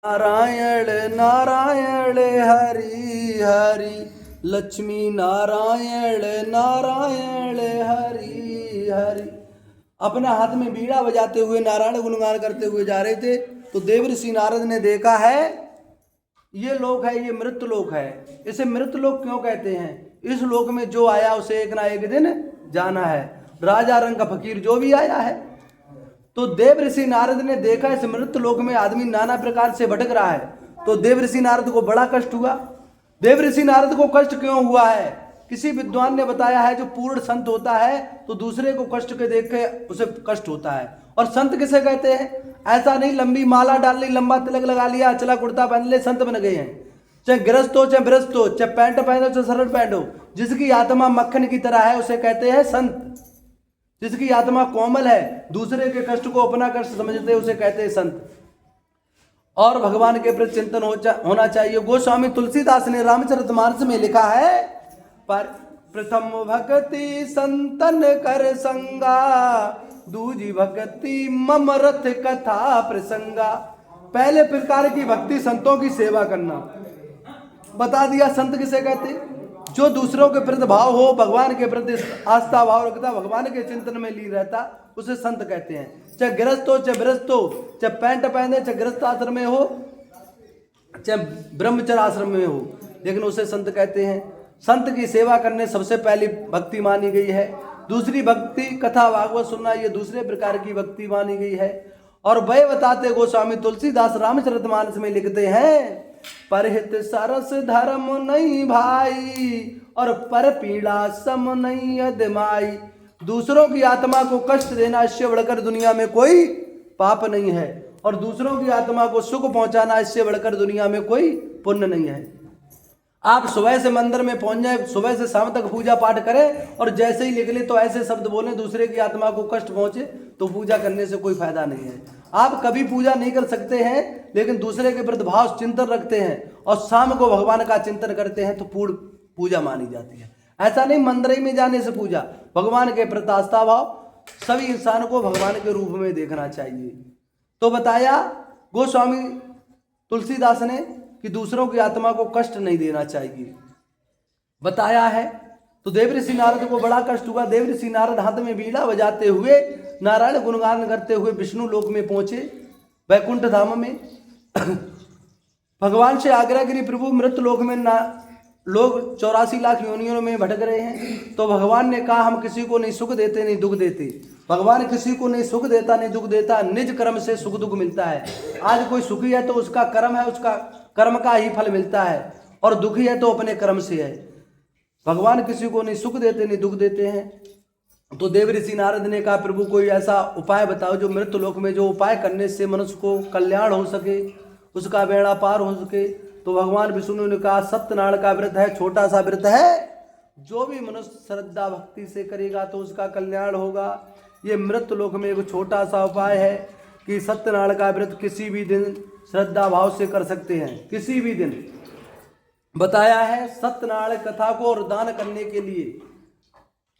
नारायण नारायण हरि हरि, लक्ष्मी नारायण नारायण हरि हरि। अपना हाथ में बीड़ा बजाते हुए नारायण गुणगान करते हुए जा रहे थे तो देवऋषि नारद ने देखा है ये लोक है, ये मृत लोक है। इसे मृत लोक क्यों कहते हैं? इस लोक में जो आया उसे एक ना एक दिन जाना है। राजा रंग का फकीर जो भी आया है। तो देवऋषि नारद ने देखा इस मृत लोक में आदमी नाना प्रकार से भटक रहा है। तो देवऋषि नारद को बड़ा कष्ट हुआ। देवऋषि नारद को कष्ट क्यों हुआ है? किसी विद्वान ने बताया है जो पूर्ण संत होता है तो दूसरे को कष्ट के देख के उसे कष्ट होता है। और संत किसे कहते हैं? ऐसा नहीं लंबी माला डाल ली, लंबा तिलक लगा लिया, चला कुर्ता पहन ले, संत बन गए हैं। चाहे गृहस्थ हो चाहे भ्रष्ट हो, चाहे पैंट पहनो चाहे शर्ट पहनो, जिसकी आत्मा मक्खन की तरह है उसे कहते हैं संत। जिसकी आत्मा कोमल है, दूसरे के कष्ट को अपना कष्ट समझते उसे कहते हैं संत। और भगवान के प्रति चिंतन होना चाहिए। गोस्वामी तुलसीदास ने रामचरितमानस में लिखा है, पर प्रथम भक्ति संतन कर संगा, दूजी भक्ति मम रथ कथा प्रसंगा। पहले प्रकार की भक्ति संतों की सेवा करना। बता दिया संत किसे कहते? जो दूसरों के प्रति भाव हो, भगवान के प्रति आस्था भाव रखता, भगवान के चिंतन में लीन रहता, उसे संत कहते हैं। चाहे गृहस्थ हो चाहे भ्रष्ट हो, चाहे पैंट पहने चाहे गृहस्थ आश्रम में हो चाहे ब्रह्मचर्य आश्रम में हो, लेकिन उसे संत कहते हैं। संत की सेवा करने सबसे पहली भक्ति मानी गई है। दूसरी भक्ति कथा भागवत सुनना, ये दूसरे प्रकार की भक्ति मानी गई है। और वह बताते गोस्वामी तुलसीदास रामचरितमानस में लिखते हैं, परहित सरस धर्म नहीं भाई, और पर पीड़ा सम नहीं अदमाई। दूसरों की आत्मा को कष्ट देना इससे बढ़कर दुनिया में कोई पाप नहीं है, और दूसरों की आत्मा को सुख पहुंचाना इससे बढ़कर दुनिया में कोई पुण्य नहीं है। आप सुबह से मंदिर में पहुंच जाए, सुबह से शाम तक पूजा पाठ करें और जैसे ही निकले तो ऐसे शब्द बोले दूसरे की आत्मा को कष्ट पहुंचे, तो पूजा करने से कोई फायदा नहीं है। आप कभी पूजा नहीं कर सकते हैं, लेकिन दूसरे के प्रति भाव चिंतन रखते हैं और शाम को भगवान का चिंतन करते हैं तो पूर्ण पूजा मानी जाती है। ऐसा नहीं मंदिर में जाने से पूजा, भगवान के प्रति आस्था भाव, सभी इंसान को भगवान के रूप में देखना चाहिए। तो बताया गोस्वामी तुलसीदास ने कि दूसरों की आत्मा को कष्ट नहीं देना चाहिए, बताया है। तो देवऋषि नारद को बड़ा कष्ट हुआ। देवऋषि नारद हाथ में बीड़ा बजाते हुए नारायण गुणगान करते हुए विष्णु लोक में पहुंचे, वैकुंठ धाम में। भगवान से आग्रह करी, प्रभु मृत लोक में लोग 84 लाख योनियों में भटक रहे हैं। तो भगवान ने कहा, हम किसी को नहीं सुख देते नहीं दुख देते। भगवान किसी को नहीं सुख देता नहीं दुख देता, निज कर्म से सुख दुख मिलता है। आज कोई सुखी है तो उसका कर्म है, उसका कर्म का ही फल मिलता है, और दुखी है तो अपने कर्म से है। भगवान किसी को नहीं सुख देते नहीं दुख देते हैं। तो देवऋषि नारद ने कहा, प्रभु कोई ऐसा उपाय बताओ जो मृत लोक में, जो उपाय करने से मनुष्य को कल्याण हो सके, उसका बेड़ा पार हो सके। तो भगवान विष्णु ने कहा, सत्यनारायण का व्रत है, छोटा सा व्रत है, जो भी मनुष्य श्रद्धा भक्ति से करेगा तो उसका कल्याण होगा। ये मृत लोक में एक छोटा सा उपाय है कि सत्यनारायण का व्रत किसी भी दिन श्रद्धा भाव से कर सकते हैं, किसी भी दिन। बताया है सत्यनारायण कथा को और दान करने के लिए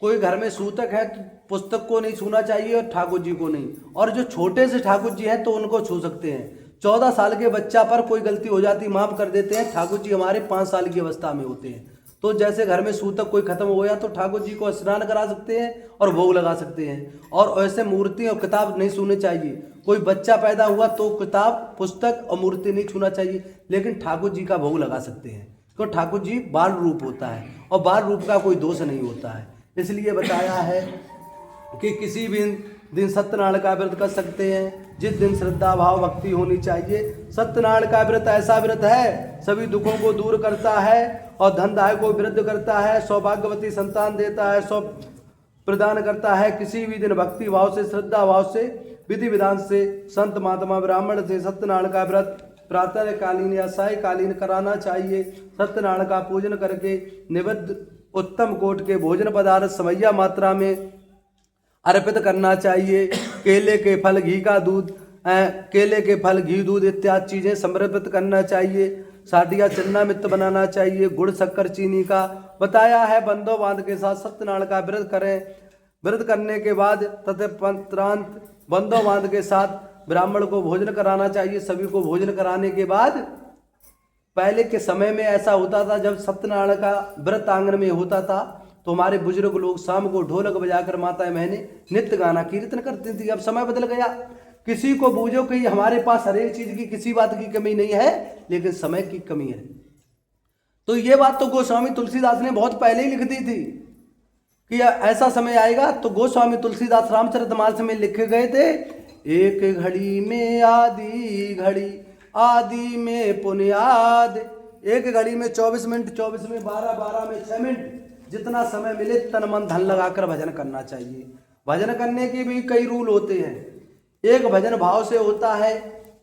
कोई घर में सूतक है तो पुस्तक को नहीं छूना चाहिए और ठाकुर जी को नहीं, और जो छोटे से ठाकुर जी हैं तो उनको छू सकते हैं। 14 साल के बच्चा पर कोई गलती हो जाती माफ कर देते हैं, ठाकुर जी हमारे 5 साल की अवस्था में होते हैं। तो जैसे घर में सूतक कोई खत्म हो गया तो ठाकुर जी को स्नान करा सकते हैं और भोग लगा सकते हैं। और ऐसे मूर्ति और किताब नहीं छूने चाहिए। कोई बच्चा पैदा हुआ तो किताब पुस्तक और मूर्ति नहीं छूना चाहिए, लेकिन ठाकुर जी का भोग लगा सकते हैं, तो ठाकुर जी बाल रूप होता है और बाल रूप का कोई दोष नहीं होता है। इसलिए बताया है कि किसी भी दिन सत्यनारायण का व्रत कर सकते हैं, जिस दिन श्रद्धा भाव भक्ति होनी चाहिए। सत्यनारायण का व्रत ऐसा व्रत है, सभी दुखों को दूर करता है और धनदाय को वृद्ध करता है, सौभाग्यवती संतान देता है, सौ प्रदान करता है। किसी भी दिन भक्ति भाव से, श्रद्धा भाव से, विधि विधान से, संत महात्मा ब्राह्मण से सत्यनारायण का व्रत प्रातः कालीन या साय कालीन कराना चाहिए। सत्यनारायण का पूजन करके निवेद्य उत्तम कोट के भोजन पदार्थ समैया मात्रा में अर्पित करना चाहिए। केले के फल, घी का दूध, केले के फल, घी, दूध इत्यादि चीज़ें समर्पित करना चाहिए। साटिया चन्ना मित्र बनाना चाहिए, गुड़ शक्कर चीनी का। बताया है बंदो बांध के साथ सत्यनारायण का व्रत करें। व्रत करने के बाद तत्परांत बंदो बांध के साथ ब्राह्मण को भोजन कराना चाहिए। सभी को भोजन कराने के बाद पहले के समय में ऐसा होता था, जब सत्यनारायण का व्रत आंगन में होता था तो हमारे बुजुर्ग लोग शाम को ढोलक बजाकर माताएं बहनें नित्य गाना कीर्तन करती थी। अब समय बदल गया, किसी को बूझो कि हमारे पास हर एक चीज की किसी बात की कमी नहीं है, लेकिन समय की कमी है। तो ये बात तो गोस्वामी तुलसीदास ने बहुत पहले ही लिख दी थी कि ऐसा समय आएगा। तो गोस्वामी तुलसीदास रामचरितमानस में लिखे गए थे, एक घड़ी में आदि घड़ी, आदि में पुनियाद। एक घड़ी में 24 मिनट, 24 में 12, 12 में 6 मिनट, जितना समय मिले तन मन धन लगाकर भजन करना चाहिए। भजन करने के भी कई रूल होते हैं। एक भजन भाव से होता है,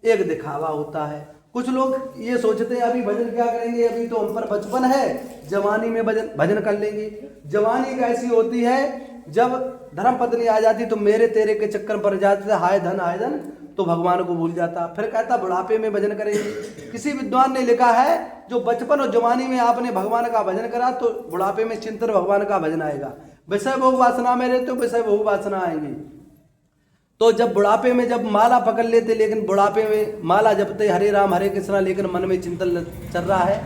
एक दिखावा होता है। कुछ लोग ये सोचते हैं अभी भजन क्या करेंगे, अभी तो हम पर बचपन है, जवानी में भजन कर लेंगे। जवानी कैसी होती है, जब धर्म पत्नी आ जाती तो मेरे तेरे के चक्कर पड़ जाते, हाय धन तो भगवान को भूल जाता। फिर कहता बुढ़ापे में भजन करेंगे। किसी विद्वान ने लिखा है, जो बचपन और जवानी में आपने भगवान का भजन करा तो बुढ़ापे में चिंतन भगवान का भजन आएगा। विषय भोग वासना में रहते हो, विषय भोग वासना आएंगी। तो जब बुढ़ापे में जब माला पकड़ लेते, लेकिन बुढ़ापे में माला जपते हरे राम हरे कृष्णा, लेकिन मन में चिंतन चल रहा है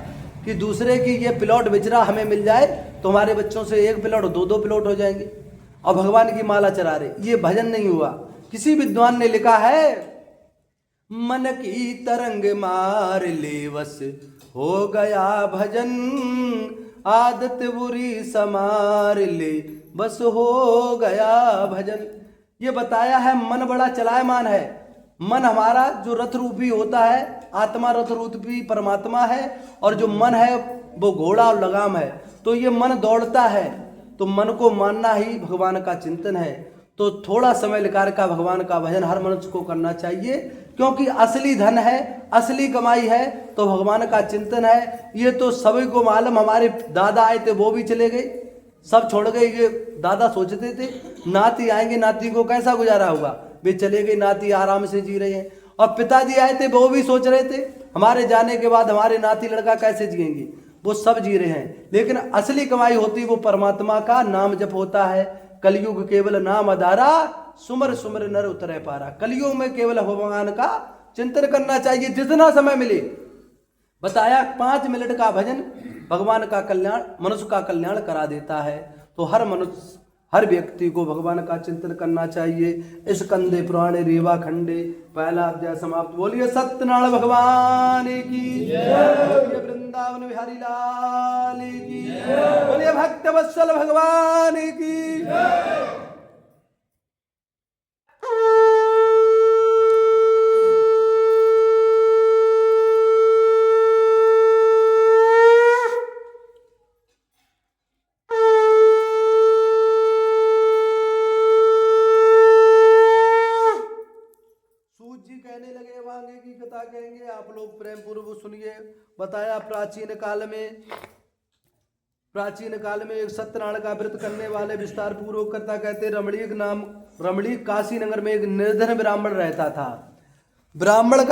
कि दूसरे की ये प्लॉट बिचरा हमें मिल जाए तो हमारे बच्चों से एक प्लॉट 2-2 प्लॉट हो जाएंगे, और भगवान की माला चढ़ा रहे, ये भजन नहीं हुआ। किसी विद्वान ने लिखा है, मन की तरंग मार ले वस हो गया भजन, आदत बुरी समार ले बस हो गया भजन। ये बताया है मन बड़ा चलायमान है। मन हमारा जो रथ रूपी होता है, आत्मा रथ रूपी परमात्मा है, और जो मन है वो घोड़ा और लगाम है। तो ये मन दौड़ता है, तो मन को मानना ही भगवान का चिंतन है। तो थोड़ा समय निकाल का भगवान का भजन हर मनुष्य को करना चाहिए, क्योंकि असली धन है, असली कमाई है तो भगवान का चिंतन है। ये तो सभी को मालूम, हमारे दादा आए थे वो भी चले गए, सब छोड़ गए। ये दादा सोचते थे नाती आएंगे, नाती को कैसा गुजारा होगा, वे चले गए, नाती आराम से जी रहे हैं। और पिताजी आए थे वो भी सोच रहे थे हमारे जाने के बाद हमारे नाती लड़का कैसे जिएंगे, वो सब जी रहे हैं। लेकिन असली कमाई होती वो परमात्मा का नाम जप होता है। कलयुग केवल नाम आधारा, सुमर सुमर नर उतरे पारा। कलयुग में केवल भगवान का चिंतन करना चाहिए जितना समय मिले। बताया 5 मिनट का भजन भगवान का कल्याण, मनुष्य का कल्याण करा देता है। तो हर मनुष्य, हर व्यक्ति को भगवान का चिंतन करना चाहिए। इस कंदे पुराणे रेवा खंडे पहला अध्याय समाप्त। बोलिए सत्यनारायण भगवान की, बोलिए वृंदावन बिहारी लाल की, बोलिए भक्त वत्सल भगवान की। कहेंगे आप लोग प्रेम पूर्वक सुनिए। बताया प्राचीन काल में एक सत्यनारायण का व्रत करने वाले विस्तार पूर्वक करता कहते रमणीक काशी नगर में एक निर्धन ब्राह्मण रहता था। ब्राह्मण